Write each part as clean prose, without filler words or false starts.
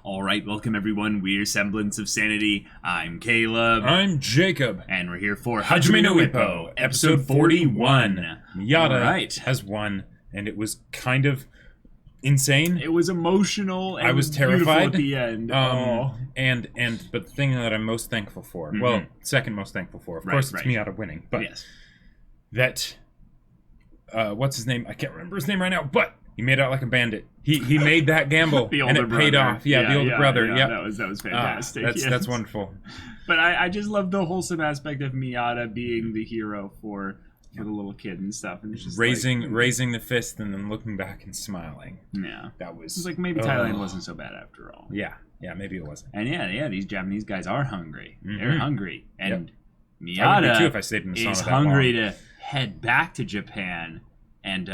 Alright, welcome everyone. We're Semblance of Sanity. I'm Caleb. I'm Jacob. And we're here for Hajime no Ippo, episode 41. Miyata Right. has won, and it was kind of insane. It was emotional and I was beautiful terrified at the end. But the thing that I'm most thankful for, well, second most thankful for, of course, it's Miyata winning, but yes. that, what's his name? I can't remember his name right now, but he made out like a bandit. He made that gamble, The and older it paid brother. off. Yeah, the older brother. Yeah, that was fantastic. That's wonderful. But I just love the wholesome aspect of Miyata being the hero for the little kid and stuff, and it's just raising the fist and then looking back and smiling. Yeah, that was. It's like maybe Thailand wasn't so bad after all. Yeah, maybe it wasn't. And yeah, these Japanese guys are hungry. They're hungry, and I would be too Miyata if I stayed in the sauna is that hungry long. to head back to Japan and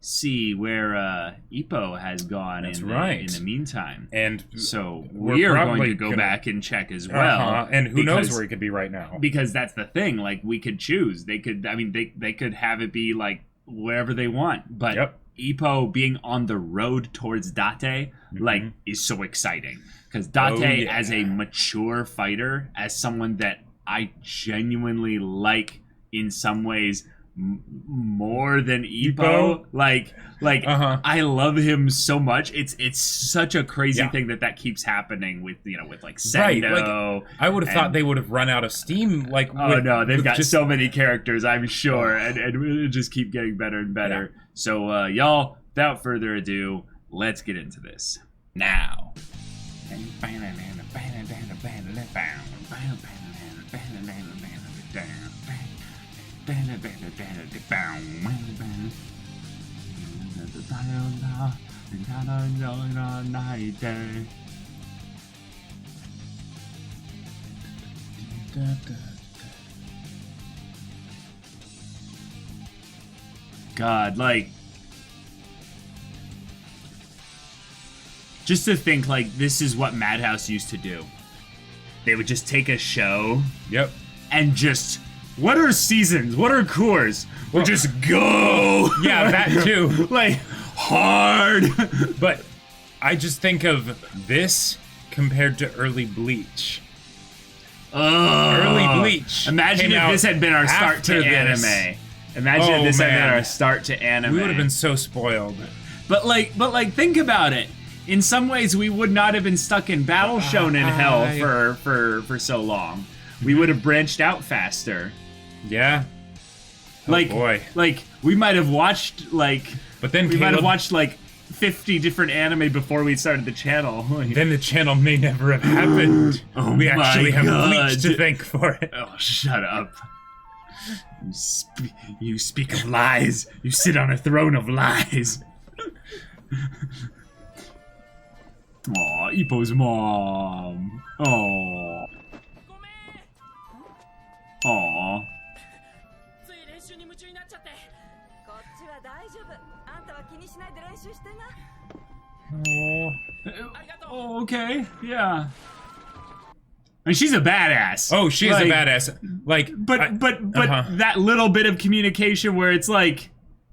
see where Ippo has gone. That's in right. the meantime. And so we're we are going probably to go gonna- back and check as well. And who knows where he could be right now? Because that's the thing. Like, we could choose. They could. I mean, they could have it be like wherever they want. But Ippo being on the road towards Date, like, is so exciting. Because Date, as a mature fighter, as someone that I genuinely like in some ways more than Ippo. Like I love him so much. It's such a crazy thing that keeps happening with like Sendo. Right. Like, I would have thought they would have run out of steam. Like, they've got so many characters, I'm sure, and it'll just keep getting better and better. Yeah. So y'all, without further ado, let's get into this now. God, like, just to think, like, this is what Madhouse used to do. They would just take a show, and just, what are seasons? What are cores? We'll just go. Yeah, that too. Like, hard. But I just think of this compared to early Bleach. Early Bleach. Imagine if this had been our start to anime. Imagine if this had been our start to anime. We would have been so spoiled. But like, think about it. In some ways, we would not have been stuck in Battle Shonen hell for so long. We would have branched out faster. Yeah. Like we might have watched might have watched like 50 different anime before we started the channel. Then the channel may never have happened. We actually have Bleach to thank for it. Oh, shut up. You speak of lies. You sit on a throne of lies. Aw, Ippo's mom. Aw. Aw. Oh, okay. Yeah. And she's a badass. Oh, she is a badass. Like, but that little bit of communication where it's like,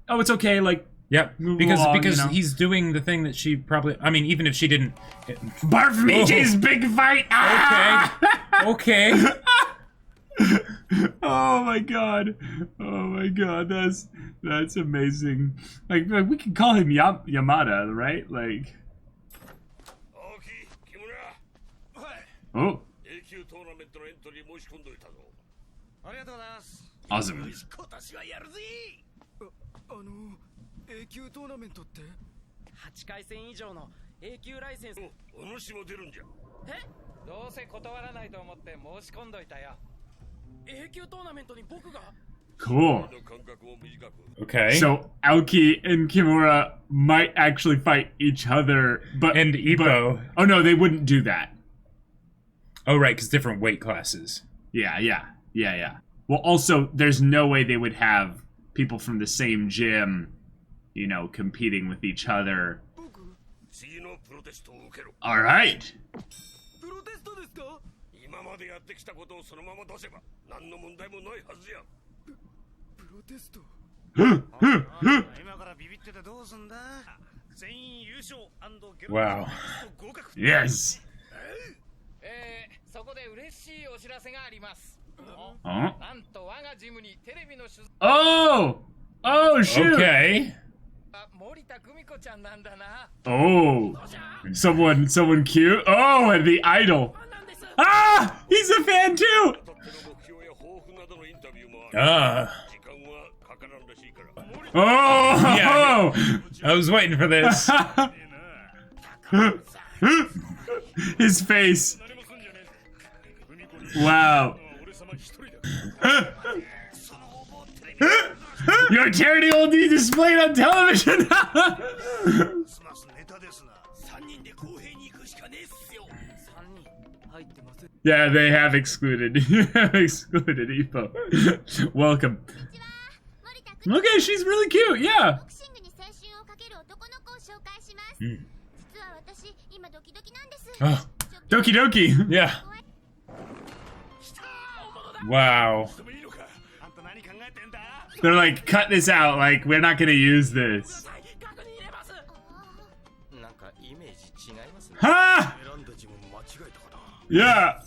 oh, it's okay. Like, because he's doing the thing that she probably. I mean, even if she didn't. Barf Michi's big fight. Okay. Oh my god. That's amazing. Like we can call him Yamada, right? Like. Oh. Awesome. 8回戦以上の永久ライセンスお主も出るんじゃえどうせ断らないと思って申し込んどいたよ永久トーナメントに僕が Cool. Okay. So Aoki and Kimura might actually fight each other, and Ippo. Oh no, they wouldn't do that. Oh right, because different weight classes. Yeah. Well, also, there's no way they would have people from the same gym, competing with each other. All right. Wow. Yes. そこで嬉しいお知らせがあります。 Huh? なんと我がジムにテレビの取材 Oh! Oh, shoot! Okay. 森田久美子ちゃんなんだな。 Oh. Someone cute? Oh, and the idol. Ah! He's a fan too! Oh! Yeah. I was waiting for this. His face. Wow. Your charity will be displayed on television. Yeah, they have excluded. Excluded Ippo. Welcome. Okay, she's really cute. Yeah. Oh, Doki Doki. yeah. Wow. They're like, cut this out. Like, we're not gonna use this. Ha! Yeah.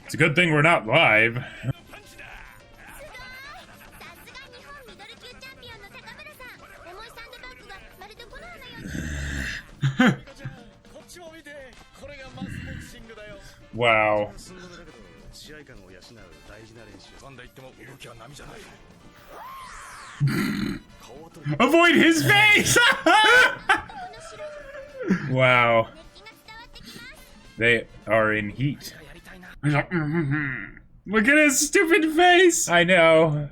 It's a good thing we're not live. Wow. Avoid his face! Wow. They are in heat. He's like, look at his stupid face! I know.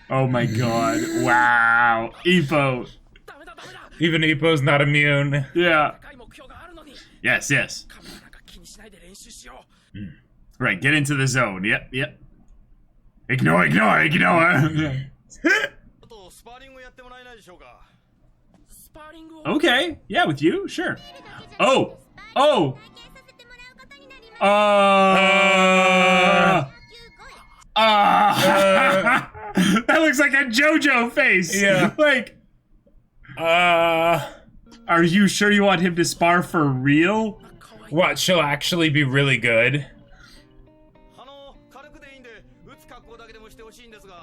Oh my god. Wow. Ippo. Even Ippo's not immune. Yeah. Yes, yes. Right, get into the zone. Yep, yep. Ignore. Okay, yeah, with you, sure. Oh, that looks like a JoJo face. Yeah. Like, are you sure you want him to spar for real? What, she'll actually be really good?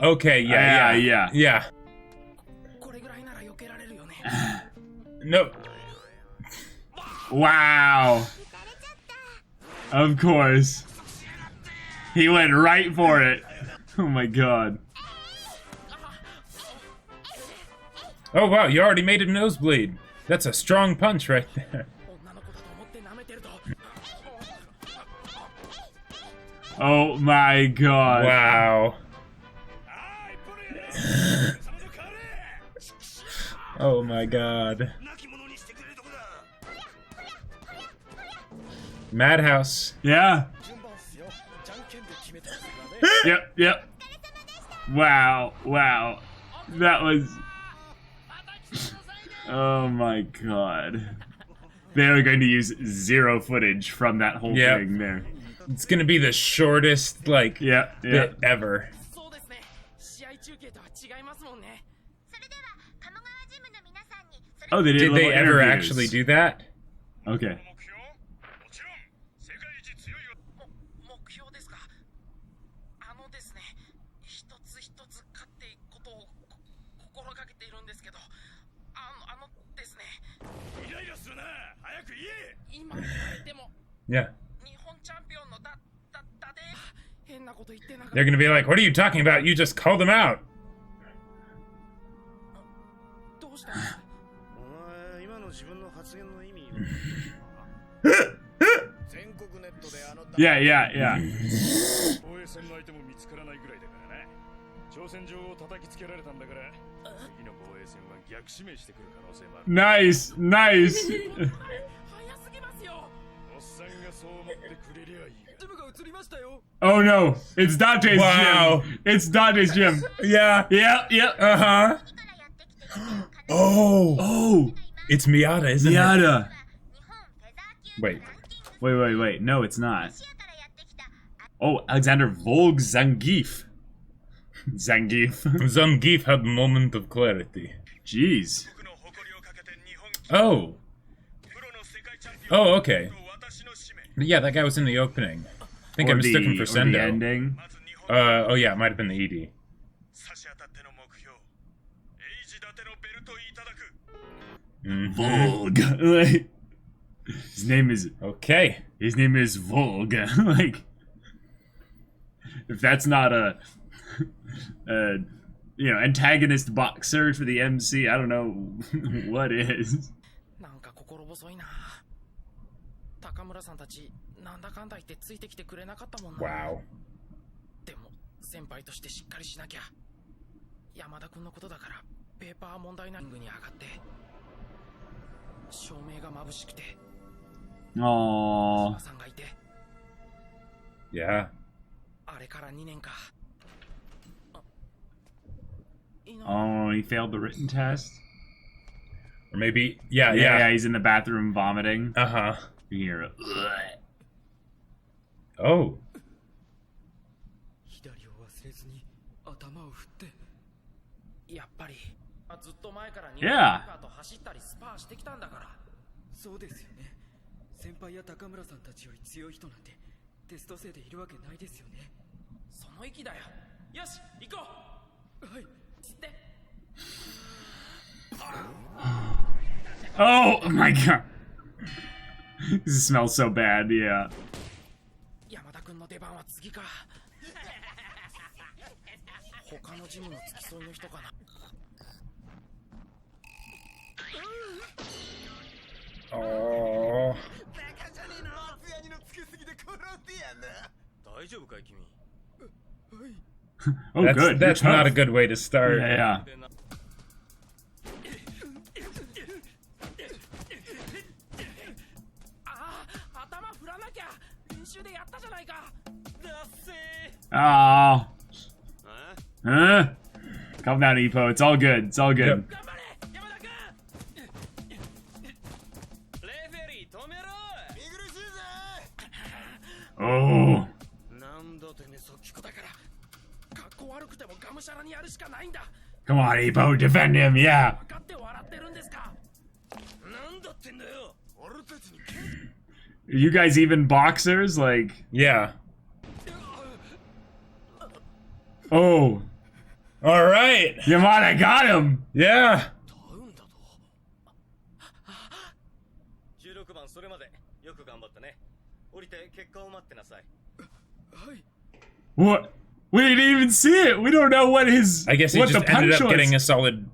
Okay, yeah. Nope. Wow. Of course. He went right for it. Oh my god. Oh wow, you already made a nosebleed. That's a strong punch right there. Oh my god. Wow. Oh my god. Madhouse. Yeah. Yep. Wow. That was... Oh my god. They are going to use zero footage from that whole thing there. It's gonna be the shortest, like, bit ever. Oh, they did. Did they ever interviews. actually do that? Okay. Yeah. They're gonna be like, what are you talking about? You just called them out. Yeah. Nice. Oh no, it's Dante's gym. It's Dante's gym. Yeah. Uh-huh. Oh. It's Miyata, isn't Yada. it? Wait. No, it's not. Oh, Alexander Volg Zangief. Zangief had a moment of clarity. Jeez. Oh. Oh, okay. Yeah, that guy was in the opening. I think I mistook him for Sendo. The ending. Oh yeah, it might have been the ED. Volg. His name is Okay. His name is Volg. Like, if that's not a antagonist boxer for the MC, I don't know what is. なんか心細いな。高村さんたちなんだかんだ言ってついてきてくれなかったもんな。 Wow. でも先輩としてしっかりしなきゃ。山田君のことだからペーパー問題ナイングに上がって照明が眩しくて。Aww. さんがいて。Yeah. あれから2年か。Oh, he failed the written test? Or maybe, yeah, Yeah, he's in the bathroom vomiting. Uh-huh. You hear it. Oh. 左を忘れずに頭を振って。やっぱりずっと前から日本サッカーと走ったりスパーしてきたんだから。そうですよね。先輩や高村さんたちより強い人なんてテスト生でいるわけないですよね。その息だよ。よし、行こう。はい。Oh my god. This smells so bad, yeah. 山田君の出番は次か。他のジムの付き添いの人かな。Oh. 大丈夫かい君。Oh, That's, good. That's not a good way to start. Yeah. 頭振らなきゃ。練習でやったじゃないか。だっせー。Oh. Huh? Calm down, Ippo. It's all good. It's all good. Yep. Oh. Come on, Ippo. Defend him. Yeah. Are you guys even boxers? Like. Yeah. Oh. All right. Yamada got him. Yeah. What? We didn't even see it. We don't know what his. I guess he what just the ended punch up was. getting a solid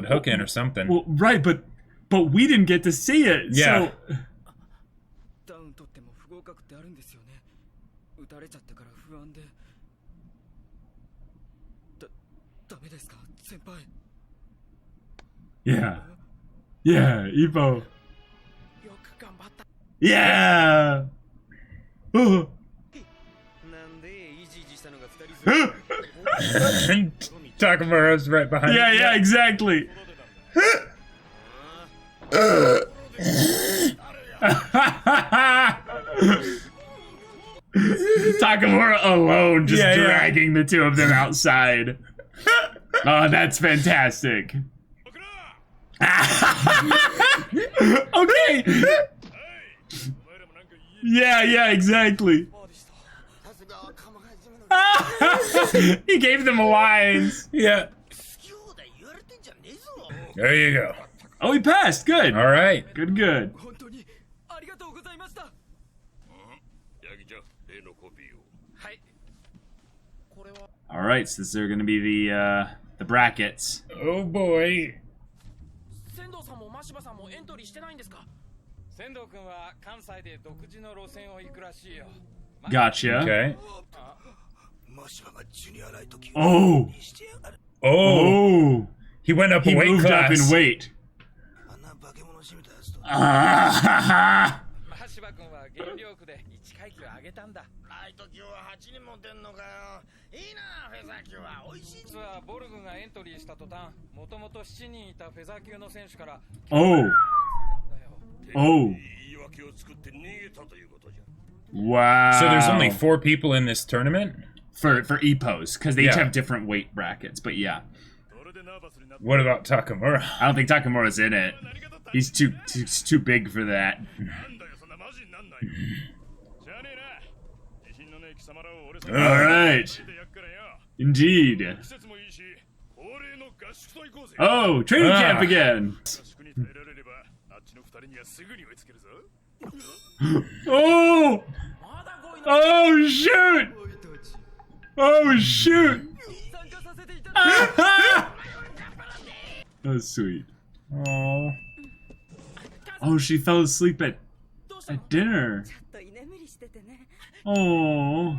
hook in or something. Well, right, but we didn't get to see it. Yeah. So. ダウン取っても不合格ってあるんですよね。打たれちゃったから不安で。ダメですか、先輩。Yeah. Yeah, Ippo. Yeah. Oh. Takamura's right behind. Yeah, yeah, exactly. Takamura alone just dragging the two of them outside. Oh, that's fantastic. Okay. Yeah, yeah, exactly. He gave them lines. Yeah. There you go. Oh, he passed. Good. All right. Good, good. All right, so these are going to be the brackets. Oh boy. Gotcha. Okay. Oh. Oh. He went up He a weight moved class. up in weight. Oh. Oh. Wow. So there's only 4 people in this tournament? For Ippos, because they each Yeah. have different weight brackets, but yeah. What about Takamura? I don't think Takamura's in it. He's too big for that. All right. Indeed. Oh, training camp again. Oh! Oh shoot! Oh shoot! That was sweet. Oh. Oh, she fell asleep at dinner. ちょっと居眠りしててね。 Oh.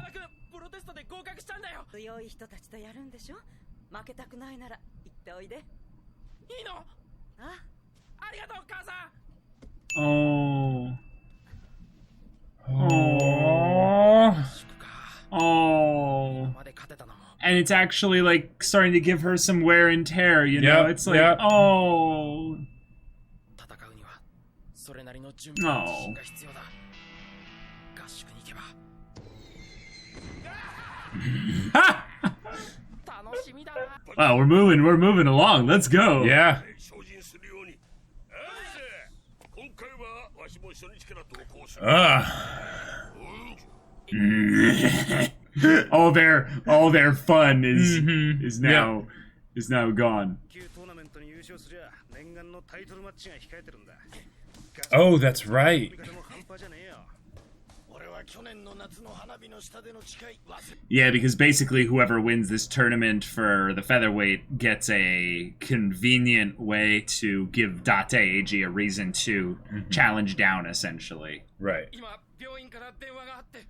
プロテストで合格したんだよ。強い人たちとやるんでしょ。負けたくないなら行っておいで。いいの？あ、ありがとう母さん。 Oh. Oh. Oh. まで勝てたのも。 And it's actually like starting to give her some wear and tear, you know? Yep, It's like, yep. oh. 戦うにはそれなりの準備 No. と自信が必要だ。合宿に行けば。楽しみだな。 Wow, we're moving along. Let's go. Yeah. 精進するように。今回はわしも初日から同行する。 all their fun is Mhm. is now is now gone. 旧トーナメントに優勝すりゃ念願のタイトルマッチが控えてるんだ。 Oh, that's right. 味方も半端じゃねえよ。俺は去年の夏の花火の下での誓い忘れ。 Yeah, because basically whoever wins this tournament for the featherweight gets a convenient way to give Date Eiji a reason to challenge down, essentially. Right. 今病院から電話があって、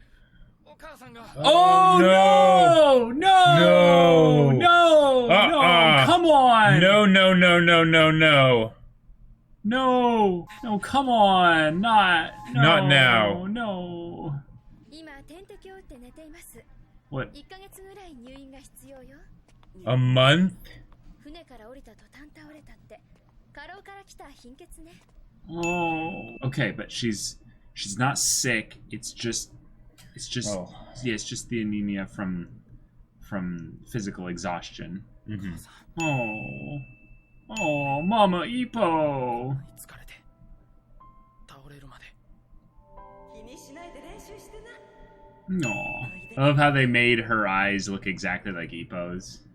お母さんが。 Oh no! No! No! No! Uh-uh. Come on! No, no, no, no, no, no. No! No! Come on! Not! No, Not now. No! 今点滴を打って寝ています。 What? 1ヶ月ぐらい入院が必要よ。 A month? 船から降りた途端倒れたって。過労から来た貧血ね。 Oh. Okay, but she's not sick. It's just Oh. yeah, it's just the anemia from physical exhaustion. Mm-hmm. Oh. Oh, Mama Ippo. 疲れて倒れるまで。気にしないで練習してな。 No. I love how they made her eyes look exactly like Ippo's.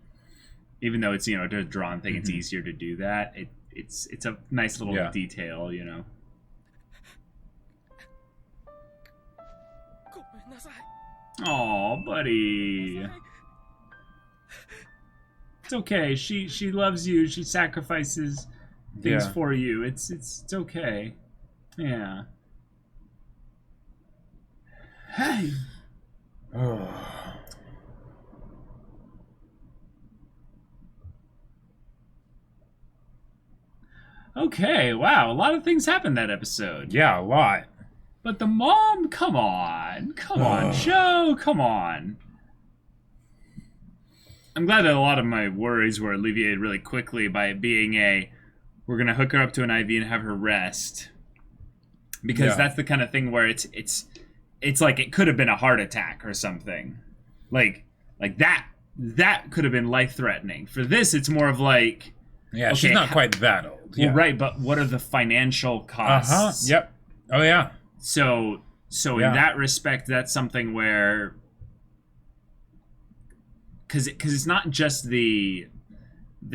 Even though it's, a drawn thing, it's easier to do that. It's a nice little Yeah. detail, you know. ごめんなさい。 Oh, buddy. It's okay. She loves you. She sacrifices things Yeah. for you. It's okay. Yeah. Hey. Oh. Okay. Wow. A lot of things happened that episode. Yeah, a lot. But the mom, come on, Joe, come on. I'm glad that a lot of my worries were alleviated really quickly by it being we're gonna hook her up to an IV and have her rest, because Yeah. that's the kind of thing where it's like it could have been a heart attack or something, like that could have been life threatening. For this, it's more of like, Yeah, Okay, she's not quite that old. well, Yeah. right, but what are the financial costs? Yep. Oh, yeah. So Yeah. in that respect, that's something where, because it's not just the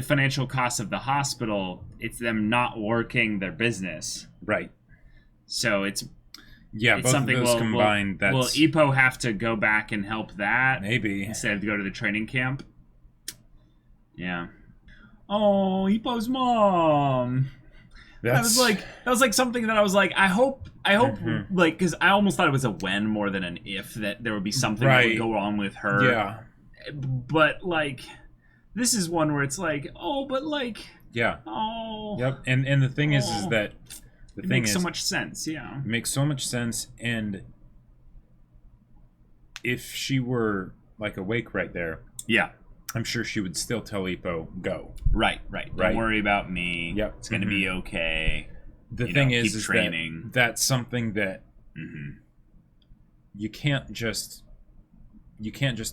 financial costs of the hospital; it's them not working their business. Right. So it's Yeah, both of something those combined, will that's... Ippo have to go back and help that Maybe. instead of go to the training camp? Yeah. Oh, Ippo's mom. That was like something that I was like, I hope, like, because I almost thought it was a when more than an if, that there would be something that would Right. go on with her. Yeah. But like, this is one where it's like, oh, but like, Yeah. oh, Yep. And the thing is Oh. that the it thing makes is so much sense. Yeah. it makes so much sense, and if she were like awake right there, Yeah. I'm sure she would still tell Ippo go. Right. Right. Don't worry about me. Yep. It's gonna be okay. The You thing know, is keep that training. that's something that Hmm. you can't just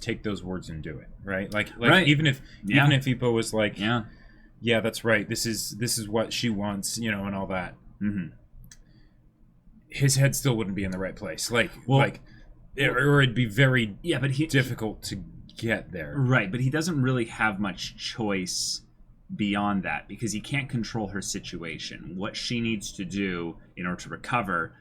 take those words and do it, right? Like Right. even if Yeah. Ippo was like, Yeah. yeah, that's right. This is what she wants, you know, and all that. Mm-hmm. His head still wouldn't be in the right place. Or it'd be very difficult to get there. Right, but he doesn't really have much choice beyond that because he can't control her situation. What she needs to do in order to recover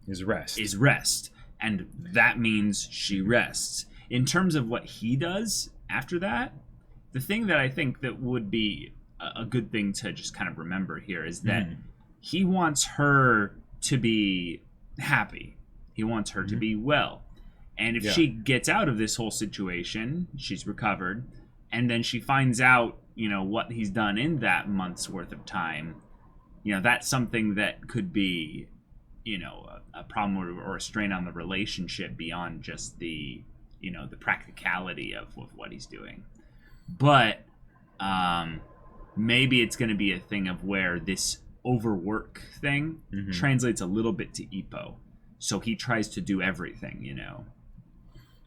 is rest. And that means she rests. In terms of what he does after that, the thing that I think that would be a good thing to just kind of remember here is that he wants her to be happy. He wants her to be well. And if she gets out of this whole situation, she's recovered, and then she finds out, you know, what he's done in that month's worth of time, you know, that's something that could be, you know, a problem or a strain on the relationship beyond just the, you know, the practicality of what he's doing. But maybe it's going to be a thing of where this overwork thing translates a little bit to Ippo. So he tries to do everything, you know.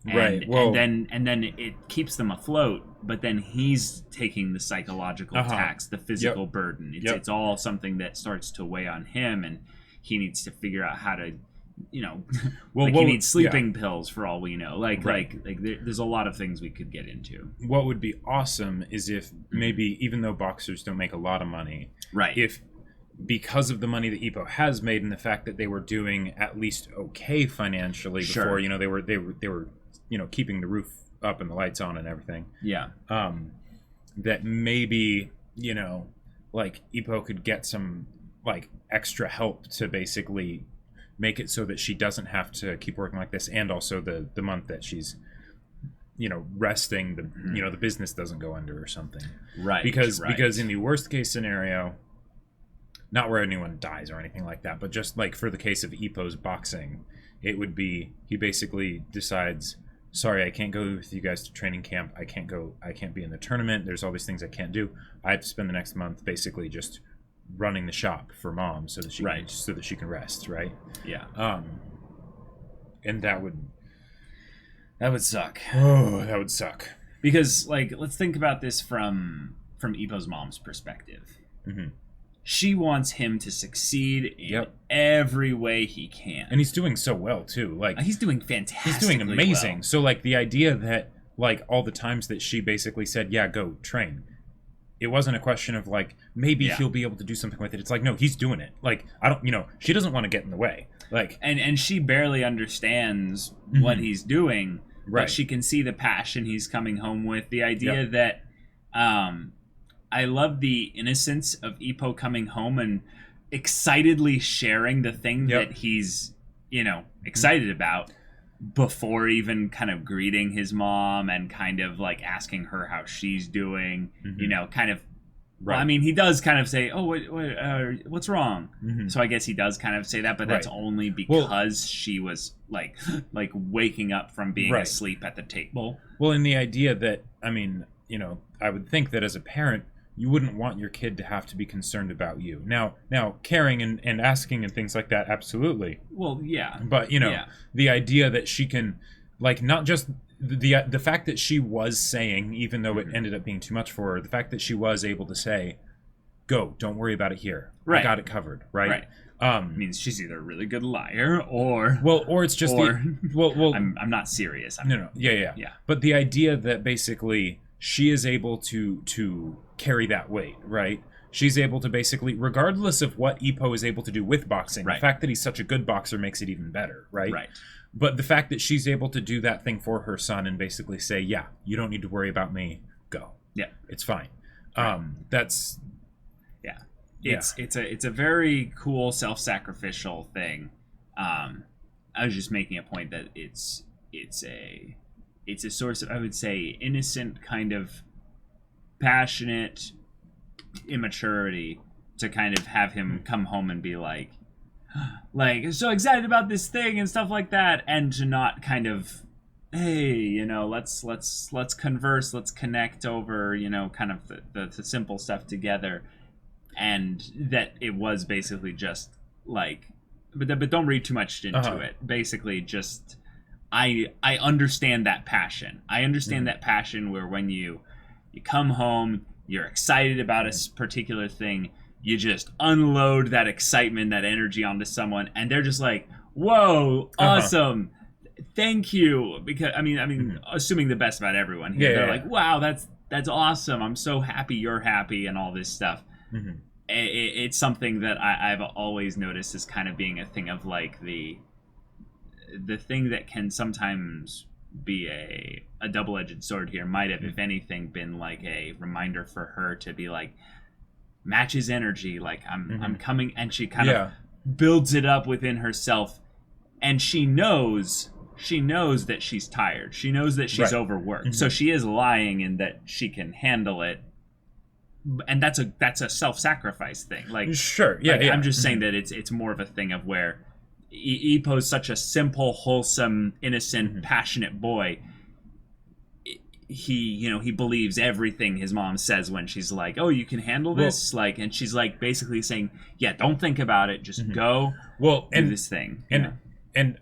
Right. Well, and then it keeps them afloat, but then he's taking the psychological tax, the physical burden. It's all something that starts to weigh on him, and he needs to figure out how to, you know, he needs sleeping pills for all we know. Like there's a lot of things we could get into. What would be awesome is if maybe, even though boxers don't make a lot of money, right? If because of the money that Ippo has made and the fact that they were doing at least okay financially before, you know, they were you know, keeping the roof up and the lights on and everything. Yeah. That maybe, you know, like Ippo could get some like extra help to basically make it so that she doesn't have to keep working like this, and also the month that she's, you know, resting, the you know, the business doesn't go under or something. Right. Because in the worst case scenario, not where anyone dies or anything like that, but just like for the case of Ippo's boxing, it would be he basically decides, sorry, I can't go with you guys to training camp. I can't be in the tournament. There's all these things I can't do. I have to spend the next month basically just running the shop for mom so that she can rest, right? Yeah. And that would suck. Oh, that would suck. Because, like, let's think about this from Ippo's mom's perspective. She wants him to succeed in every way he can. And he's doing so well, too. Like, he's doing fantastic. He's doing amazing. Well. So, like, the idea that, like, all the times that she basically said, yeah, go train, it wasn't a question of, like, maybe he'll be able to do something with it. It's like, no, he's doing it. Like, I don't, you know, she doesn't want to get in the way. Like, and she barely understands what he's doing. Right. But she can see the passion he's coming home with. The idea that, I love the innocence of Ippo coming home and excitedly sharing the thing that he's, you know, excited about before even kind of greeting his mom and kind of like asking her how she's doing, you know, kind of. Well, I mean, he does kind of say, "Oh, what's wrong?" So I guess he does kind of say that, but that's only because she was like waking up from being asleep at the table. Well, in the idea that, I mean, you know, I would think that as a parent, you wouldn't want your kid to have to be concerned about you. Now caring and asking and things like that, absolutely. Well, yeah. But, you know, the idea that she can, like, not just the fact that she was saying, even though it ended up being too much for her, the fact that she was able to say, go, don't worry about it here. Right. I got it covered, right? Means she's either a really good liar or it's just I'm not serious. No. Yeah. But the idea that basically she is able to carry that weight, right? She's able to basically, regardless of what Ippo is able to do with boxing, the fact that he's such a good boxer makes it even better, right? Right. But the fact that she's able to do that thing for her son and basically say, yeah, you don't need to worry about me, go. Yeah. It's fine. That's... Yeah. It's a very cool self-sacrificial thing. I was just making a point that it's a source of, I would say, innocent kind of passionate immaturity to kind of have him come home and be like so excited about this thing and stuff like that, and to not kind of, hey, you know, let's converse, let's connect over, you know, kind of the simple stuff together, and that it was basically just like, but don't read too much into it. Basically, just I understand that passion. I understand that passion where when you come home, you're excited about a particular thing, you just unload that excitement, that energy onto someone, and they're just like, whoa, awesome, thank you. Because I mean, assuming the best about everyone here, they're like, wow, that's awesome, I'm so happy you're happy, and all this stuff. It's something that I've always noticed as kind of being a thing of like the thing that can sometimes be a double-edged sword here might have, if anything, been like a reminder for her to be like, match his energy, like I'm coming, and she kind of builds it up within herself, and she knows that she's tired, she knows that she's overworked, so she is lying in that she can handle it. And that's a self-sacrifice thing. Like I'm just saying that it's more of a thing of where Ippo's such a simple, wholesome, innocent, passionate boy. He believes everything his mom says when she's like, "Oh, you can handle this," and she's like basically saying, "Yeah, don't think about it, just go, do this thing." And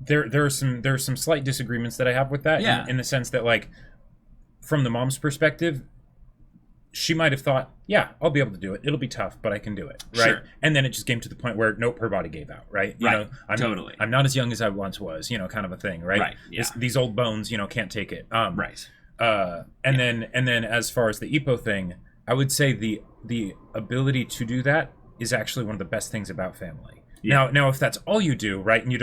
there are some slight disagreements that I have with that. In the sense that, like, from the mom's perspective, she might have thought, yeah, I'll be able to do it. It'll be tough, but I can do it, right? Sure. And then it just came to the point where, nope, her body gave out, right? You know, I'm not as young as I once was, kind of a thing, right? Right. Yeah. These old bones, can't take it. Right. And then as far as the Ippo thing, I would say the ability to do that is actually one of the best things about family. Yeah. Now, if that's all you do, right, and you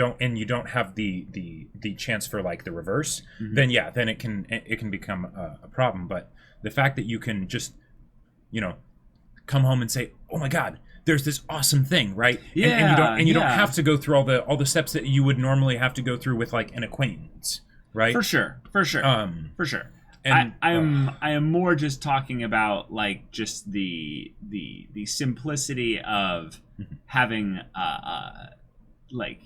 don't have the chance for like the reverse, then it can become a problem. But the fact that you can just, come home and say, "Oh my God, there's this awesome thing," right? And you don't have to go through all the steps that you would normally have to go through with like an acquaintance, right? For sure. And I am more just talking about like just the simplicity of having like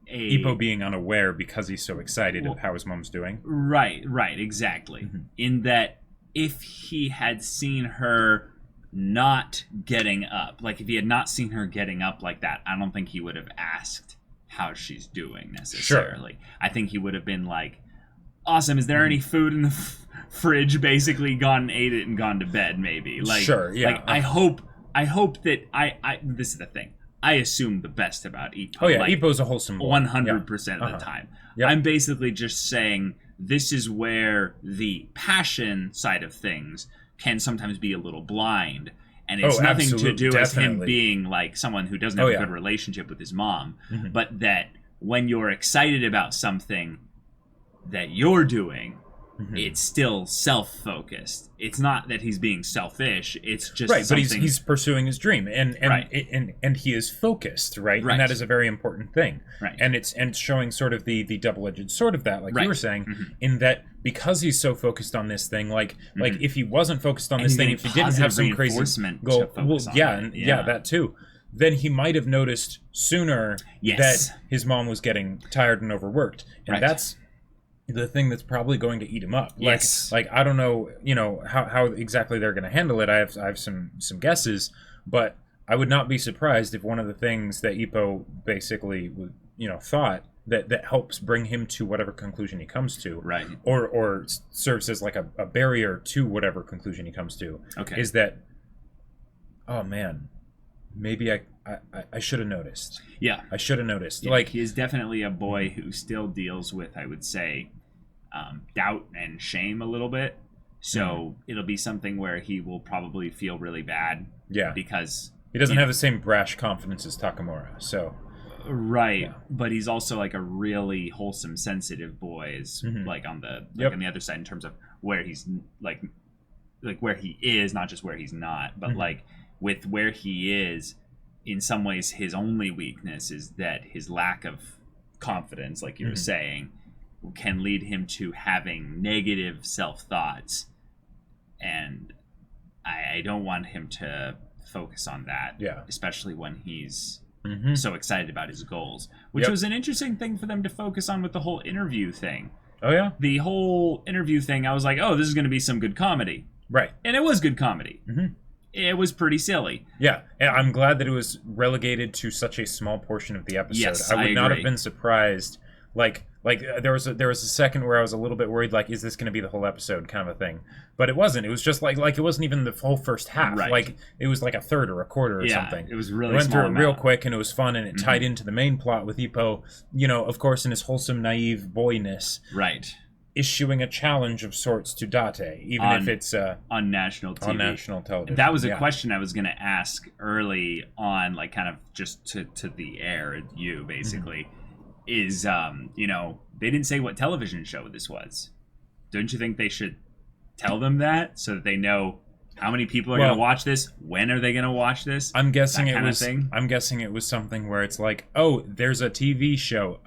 Ippo being unaware because he's so excited of how his mom's doing. Right, exactly. In that, if he had seen her not getting up, like if he had not seen her getting up like that, I don't think he would have asked how she's doing necessarily. Sure. I think he would have been like, awesome, is there any food in the fridge? Basically gone and ate it and gone to bed, maybe. Like, sure, yeah. Like, I hope that I this is the thing, I assume the best about Ippo. Oh yeah, like, Ippo's a wholesome boy. 100% of the time. Yep. I'm basically just saying this is where the passion side of things can sometimes be a little blind, and it's nothing to do with him being like someone who doesn't have a good relationship with his mom, but that when you're excited about something that you're doing, it's still self-focused. It's not that he's being selfish. It's just but he's pursuing his dream, and he is focused, right? And that is a very important thing, right? And it's showing sort of the double-edged sword of that, like you were saying, in that because he's so focused on this thing, like if he wasn't focused on this thing, if he didn't have some crazy goal, that too, then he might have noticed sooner that his mom was getting tired and overworked, and that's the thing that's probably going to eat him up. Like I don't know, how exactly they're going to handle it. I have some guesses, but I would not be surprised if one of the things that Ippo basically would, thought that helps bring him to whatever conclusion he comes to, right? Or serves as like a barrier to whatever conclusion he comes to. Okay, is that, oh man, maybe I should have noticed. Yeah, I should have noticed. Like, he is definitely a boy who still deals with, I would say, doubt and shame a little bit. So it'll be something where he will probably feel really bad. Yeah, because he doesn't have the same brash confidence as Takamura. So but he's also like a really wholesome, sensitive boy. Is like on the on the other side in terms of where he's like where he is, not just where he's not, but like with where he is. In some ways, his only weakness is that his lack of confidence, like you were saying, can lead him to having negative self-thoughts. And I don't want him to focus on that, especially when he's so excited about his goals, which was an interesting thing for them to focus on with the whole interview thing. Oh, yeah? The whole interview thing, I was like, oh, this is going to be some good comedy. Right. And it was good comedy. It was pretty silly. Yeah, and I'm glad that it was relegated to such a small portion of the episode. Yes, I would not have been surprised. Like Like there was a second where I was a little bit worried, like, is this going to be the whole episode kind of a thing? But it wasn't. It was just like it wasn't even the whole first half. Right. Like it was like a third or a quarter or something. It was really It went small through it real amount. quick, and it was fun, and it tied into the main plot with Ippo, of course, in his wholesome, naive boyness, Right. issuing a challenge of sorts to Date, even if it's on national TV. on national television. That was a question I was going to ask early on, like kind of just to the air, you basically, is, they didn't say what television show this was. Don't you think they should tell them that so that they know how many people are going to watch this? When are they going to watch this? I'm guessing that it kind was. of thing? I'm guessing it was something where it's like, oh, there's a TV show.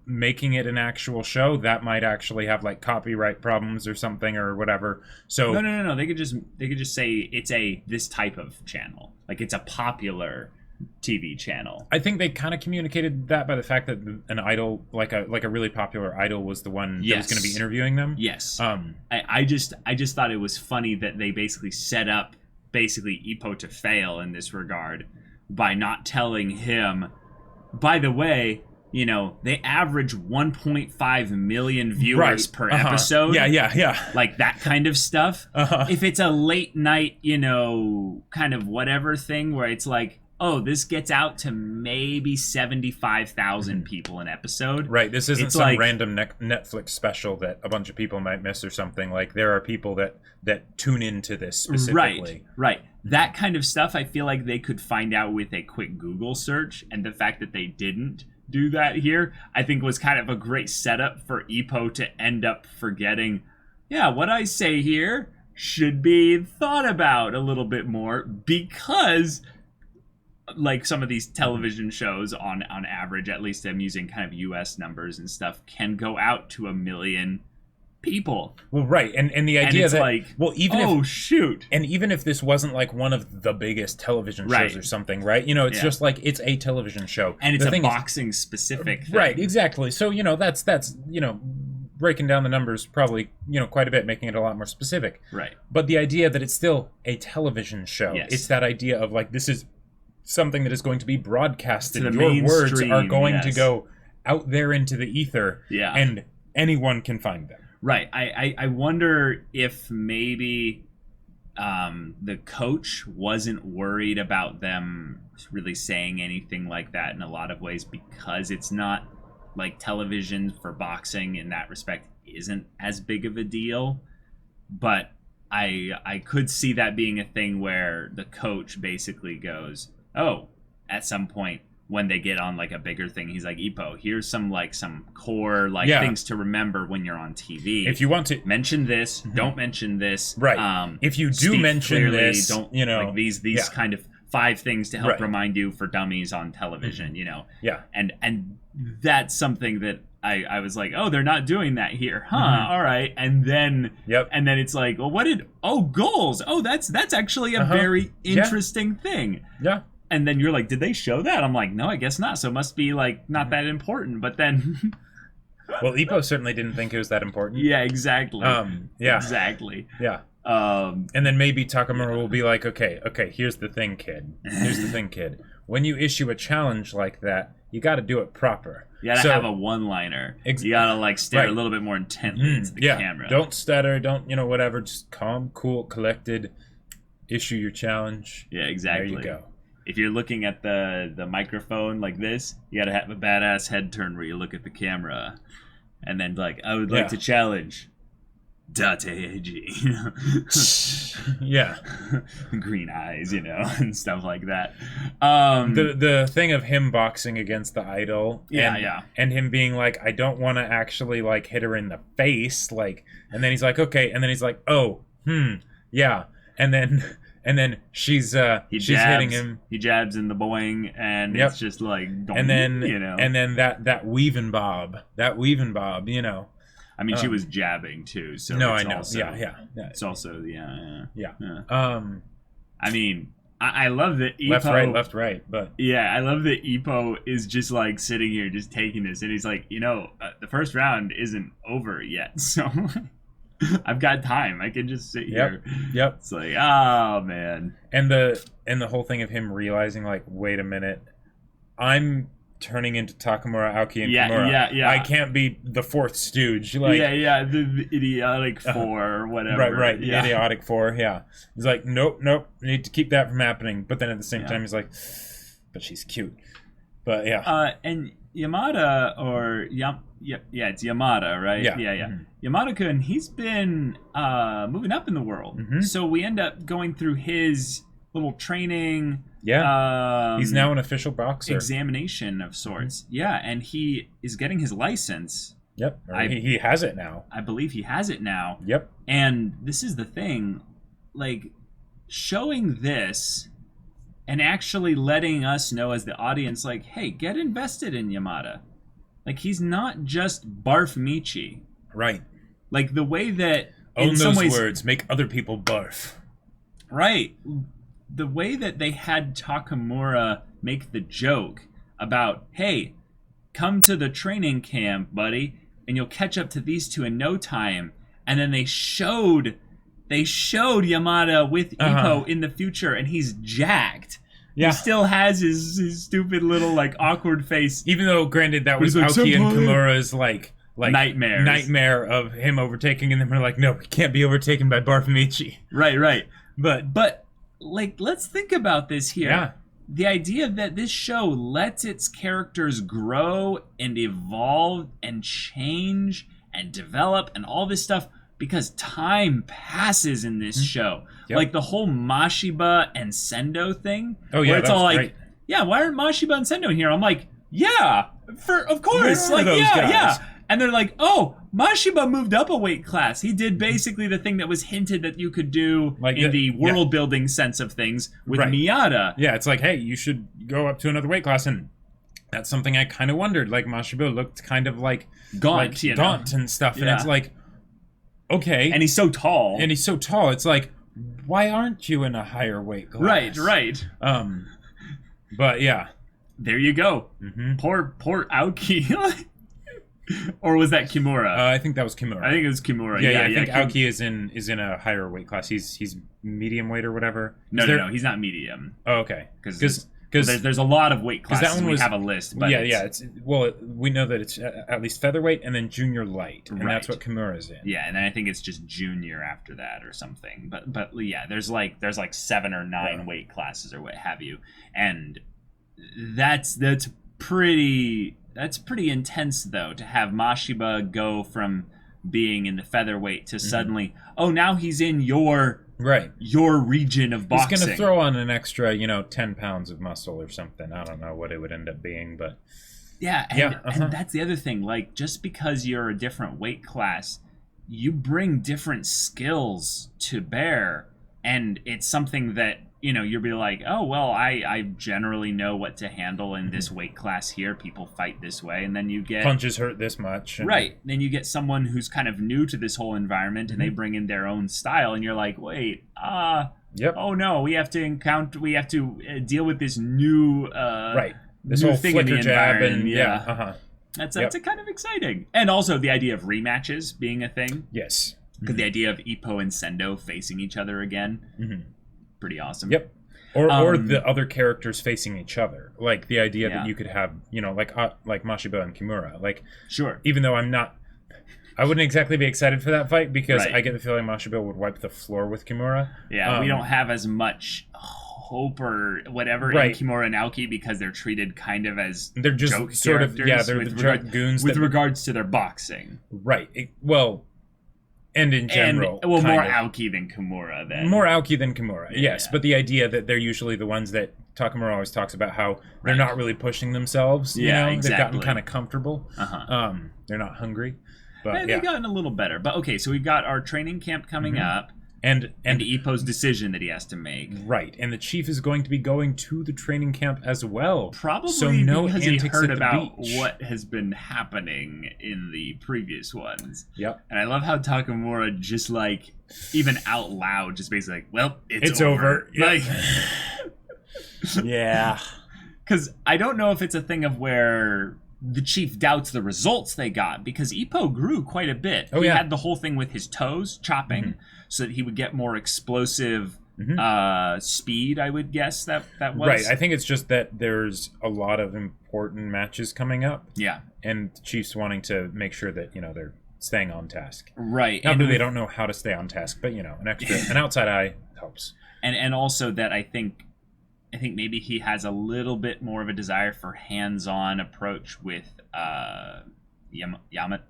Making it an actual show that might actually have like copyright problems or something or whatever. So No. They could just say it's this type of channel. Like it's a popular TV channel. I think they kind of communicated that by the fact that an idol, like a really popular idol, was the one that was going to be interviewing them. Yes. I just thought it was funny that they basically set up Ippo to fail in this regard by not telling him. By the way, they average 1.5 million viewers per episode. Yeah. Like that kind of stuff. If it's a late night, kind of whatever thing where it's like, oh, this gets out to maybe 75,000 people an episode. Right. This isn't it's some like, random Netflix special that a bunch of people might miss or something. Like there are people that tune into this specifically. Right. That kind of stuff I feel like they could find out with a quick Google search, and the fact that they didn't do that here, I think was kind of a great setup for Ippo to end up forgetting, what I say here should be thought about a little bit more, because like some of these television shows on average, at least I'm using kind of US numbers and stuff, can go out to 1 million people. Well, right. And the idea it's that, like, even shoot. And even if this wasn't like one of the biggest television shows or something, right? It's just like it's a television show. And it's a boxing specific thing. Right, exactly. So, that's breaking down the numbers probably, quite a bit, making it a lot more specific. Right. But the idea that it's still a television show, yes. It's that idea of like, this is something that is going to be broadcasted. To the Your words mainstream, are going to go out there into the ether. Yeah. And anyone can find them. Right. I wonder if maybe the coach wasn't worried about them really saying anything like that in a lot of ways, because it's not like television for boxing in that respect isn't as big of a deal. But I could see that being a thing where the coach basically goes, oh, at some point when they get on like a bigger thing, he's like, Ippo, here's some core things to remember when you're on TV. If you want to mention this, don't mention this. Right. If you do mention this, don't like these kind of 5 things to help remind you for dummies on television. Yeah. And that's something that I was like, oh, they're not doing that here, huh? All right. And then it's like, well, goals? Oh, that's actually a very interesting thing. Yeah. And then you're like, did they show that? I'm like, no, I guess not. So it must be like not that important. But then well, Ippo certainly didn't think it was that important. Yeah, exactly. Exactly. Yeah. And then maybe Takamura will be like, okay, here's the thing, kid. When you issue a challenge like that, you got to do it proper. You got to have a one-liner. You got to stare a little bit more intently into the camera. Don't stutter. Don't, whatever. Just calm, cool, collected. Issue your challenge. Yeah, exactly. There you go. If you're looking at the microphone like this, you got to have a badass head turn where you look at the camera. And then I would like to challenge Date AG. Yeah. Green eyes, and stuff like that. The thing of him boxing against the idol. And him being like, I don't want to actually hit her in the face. And then he's like, okay. And then he's like, oh, yeah. And then she's hitting him. He jabs in the boing, and it's just like, and then that weave and bob, I mean, she was jabbing too, so no, it's I know. Also, It's also yeah. I mean, I love that Ippo, left, right, but I love that Ippo is just sitting here, just taking this, and he's like, the first round isn't over yet, so. I've got time. I can just sit here. Yep. It's like, oh man. And the whole thing of him realizing wait a minute, I'm turning into Takamura, Aoki, and Yeah, Kimura. yeah. I can't be the fourth stooge. Like, the idiotic four or whatever. Right, the idiotic four, yeah. He's like, nope, need to keep that from happening. But then at the same time, he's like, but she's cute. But yeah. And Yamada, or it's Yamada, right? Yeah. Mm-hmm. Yamada-kun, he's been moving up in the world. Mm-hmm. So we end up going through his little training. Yeah. He's now an official boxer. Examination of sorts. Mm-hmm. Yeah, and he is getting his license. Yep. He has it now. I believe he has it now. Yep. And this is the thing, like, showing this and actually letting us know as the audience, like, hey, get invested in Yamada. Like, he's not just Barf Michi. Right. Like, the way that... Own those words. Make other people barf. Right. The way that they had Takamura make the joke about, hey, come to the training camp, buddy, and you'll catch up to these two in no time. And then they showed Yamada with Ippo in the future, and he's jacked. Yeah. He still has his stupid little, like, awkward face. Even though, granted, that was like, Aoki and Kimura's, like nightmare of him overtaking, and then we're like, no, we can't be overtaken by Barfamichi. Right. But, like, let's think about this here. Yeah. The idea that this show lets its characters grow and evolve and change and develop and all this stuff because time passes in this show. Yep. Like the whole Mashiba and Sendo thing. Oh, yeah, where it's all like, great. yeah, why aren't Mashiba and Sendo here? I'm like, yeah, of course. Where are those guys? Yeah. And they're like, oh, Mashiba moved up a weight class. He did basically the thing that was hinted that you could do like in the world-building sense of things with Miyata. Yeah, it's like, hey, you should go up to another weight class. And that's something I kind of wondered. Like, Mashiba looked kind of like gaunt, gaunt and stuff. And it's like, okay. And he's so tall. It's like, why aren't you in a higher weight class? Right. But yeah. There you go. Mm-hmm. Poor Aoki. Or was that Kimura? I think that was Kimura. I think it was Kimura. Yeah. I think Aoki is in a higher weight class. He's medium weight or whatever. No, he's not medium. Oh, okay. Because there's a lot of weight classes. That one we have a list. But we know that it's at least featherweight and then junior light, and that's what Kimura's in. Yeah, and then I think it's just junior after that or something. But yeah, there's like 7 or 9 weight classes or what have you, and that's pretty intense though to have Mashiba go from being in the featherweight to suddenly now he's in your region of boxing. He's gonna throw on an extra 10 pounds of muscle or something. I don't know what it would end up being, but and that's the other thing, like, just because you're a different weight class, you bring different skills to bear, and it's something that you'll be like, oh, well, I generally know what to handle in this weight class here. People fight this way. And then you get... punches hurt this much. Right. Then you get someone who's kind of new to this whole environment, and they bring in their own style. And you're like, wait, oh, no, we have to deal with this new... This whole thing flicker in the jab and... That's kind of exciting. And also the idea of rematches being a thing. Yes. Because the idea of Ippo and Sendo facing each other again... pretty awesome. Yep. Or the other characters facing each other. Like the idea that you could have, like Mashiba and Kimura. Like, sure. Even though I wouldn't exactly be excited for that fight because I get the feeling Mashiba would wipe the floor with Kimura. Yeah, we don't have as much hope or whatever in Kimura and Aoki because they're treated kind of as they're just joke sort of they're with goons with regards to their boxing. Right. And in general. More Aoki than Kimura, then. More Aoki than Kimura, yes. But the idea that they're usually the ones that Takamura always talks about how they're not really pushing themselves. Exactly. They've gotten kind of comfortable. They're not hungry. But they've gotten a little better. But okay, so we've got our training camp coming up. And Ippo's decision that he has to make. Right. And the chief is going to be going to the training camp as well. Probably so no because he antics heard at the about beach. what has been happening in the previous ones. Yep. And I love how Takamura just like, even out loud, just basically like, well, it's over. Like, yeah. Because I don't know if it's a thing of where the chief doubts the results they got, because Ippo grew quite a bit. He had the whole thing with his toes chopping so that he would get more explosive speed, I would guess that was. Right. I think it's just that there's a lot of important matches coming up. Yeah. And Chiefs wanting to make sure that, they're staying on task. Right. Not that they don't know how to stay on task, but, an outside eye helps. And also that I think maybe he has a little bit more of a desire for hands-on approach with Yamada.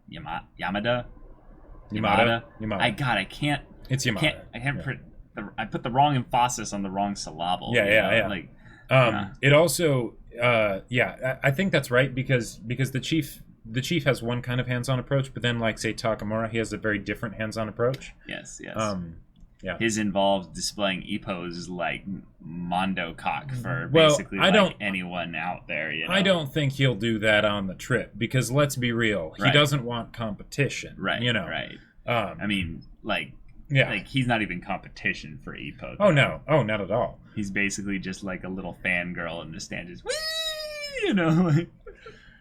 I can't. It's Yamada. I can't. I put the wrong emphasis on the wrong syllable. Yeah. Like, it also, I think that's right because the chief has one kind of hands-on approach, but then like say Takamura, he has a very different hands-on approach. Yes. Yeah. His involves displaying Ippo's like mondo cock for basically anyone out there. I don't think he'll do that on the trip because let's be real, he doesn't want competition. Right. Right. I mean, like he's not even competition for Ippo. Oh no, not at all. He's basically just like a little fangirl in the stand, just like.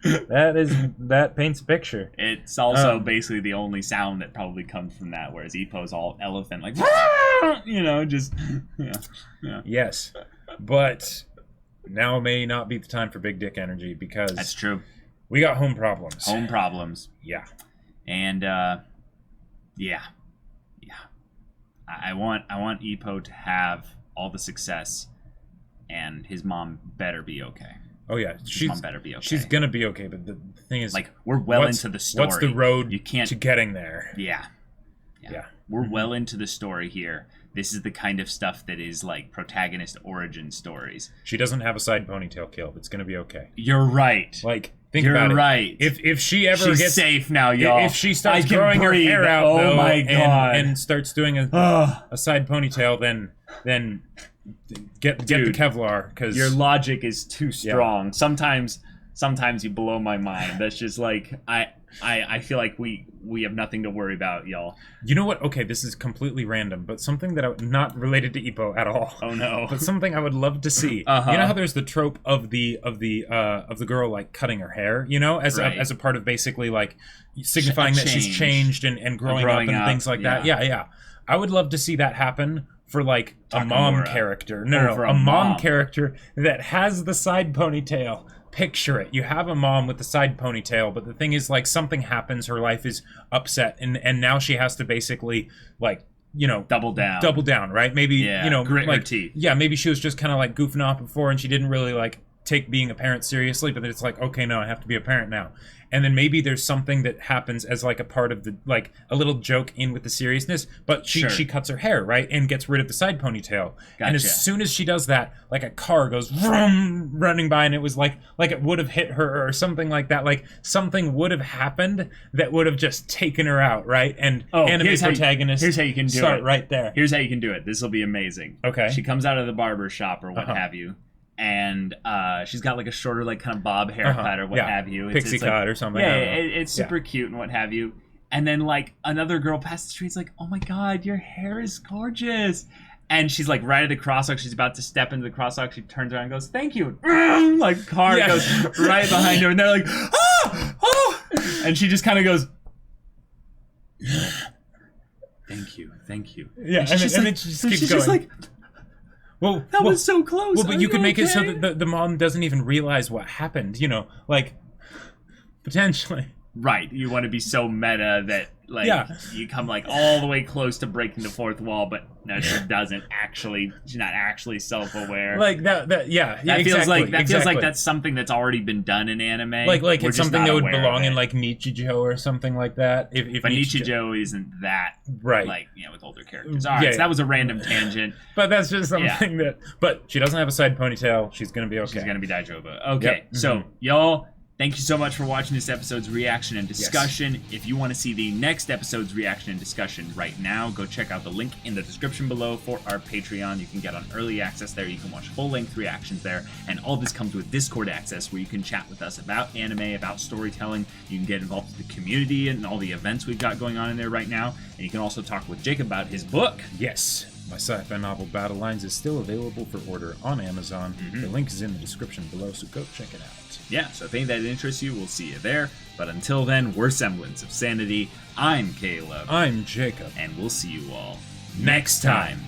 That paints a picture. It's also basically the only sound that probably comes from that, whereas Ippo's all elephant, like, just, yeah. Yes, but now may not be the time for big dick energy because that's true. We got home problems. Yeah, and I want Ippo to have all the success, and his mom better be okay. Oh yeah, his mom better be okay. She's gonna be okay, but the thing is, like, we're well into the story. What's the road to getting there? Yeah. We're well into the story here. This is the kind of stuff that is like protagonist origin stories. She doesn't have a side ponytail kill. It's gonna be okay. You're right. Like, think about it. You're right. If she ever gets safe now, y'all. If she starts growing her hair out, my God, and starts doing a side ponytail, then get the Kevlar, because your logic is too strong. Yeah. Sometimes you blow my mind. That's just like I feel like we have nothing to worry about, y'all. You know what? Okay, this is completely random, but something that not related to Ippo at all. Oh no! But something I would love to see. You know how there's the trope of the girl like cutting her hair, as a part of basically like signifying that she's changed and growing up and things like that. Yeah. I would love to see that happen for like a mom character. No, a mom character that has the side ponytail. Picture it. You have a mom with the side ponytail, but the thing is, like, something happens, her life is upset, and now she has to basically, like, double down, right? Maybe, grit like, her teeth. Yeah, maybe she was just kind of like goofing off before and she didn't really like take being a parent seriously, but it's like, okay, no, I have to be a parent now. And then maybe there's something that happens as like a part of the, like a little joke in with the seriousness, but she cuts her hair, right? And gets rid of the side ponytail. Gotcha. And as soon as she does that, like a car goes vroom, running by, and it was like it would have hit her or something like that. Like something would have happened that would have just taken her out, right? And anime protagonist. Here's how you can do start it. Right there. Here's how you can do it. This will be amazing. Okay. She comes out of the barber shop or what have you. And she's got like a shorter, like kind of bob haircut or what have you. Pixie cut or something. Yeah, it's super cute and what have you. And then like another girl past the street's like, "Oh my God, your hair is gorgeous." And she's like right at the crosswalk. She's about to step into the crosswalk. She turns around and goes, "Thank you." Like car goes right behind her, and they're like, "Oh!" And she just kind of goes, "Thank you." Yeah, and then she just keeps going. Just like, well, that was so close. Well, but you could make it so that the mom doesn't even realize what happened, like, potentially. Right. You want to be so meta that, like, you come, like, all the way close to breaking the fourth wall, but no, she's not actually self-aware. Like, that feels like that's something that's already been done in anime. Like it's something that would belong in, like, Nichijou or something like that. But Nichijou isn't that, right? Like, with older characters. All right, so that was a random tangent. But that's just something that... But she doesn't have a side ponytail. She's going to be okay. She's going to be Daijobu. Okay, so, y'all... Thank you so much for watching this episode's reaction and discussion. Yes. If you want to see the next episode's reaction and discussion right now, go check out the link in the description below for our Patreon. You can get on early access there. You can watch full-length reactions there. And all this comes with Discord access, where you can chat with us about anime, about storytelling. You can get involved with the community and all the events we've got going on in there right now. And you can also talk with Jacob about his book. Yes. My sci-fi novel Battle Lines is still available for order on Amazon. The link is in the description below, so go check it out. Yeah, so if any of that interests you, we'll see you there. But until then, we're Semblance of Sanity. I'm Caleb. I'm Jacob. And we'll see you all next time.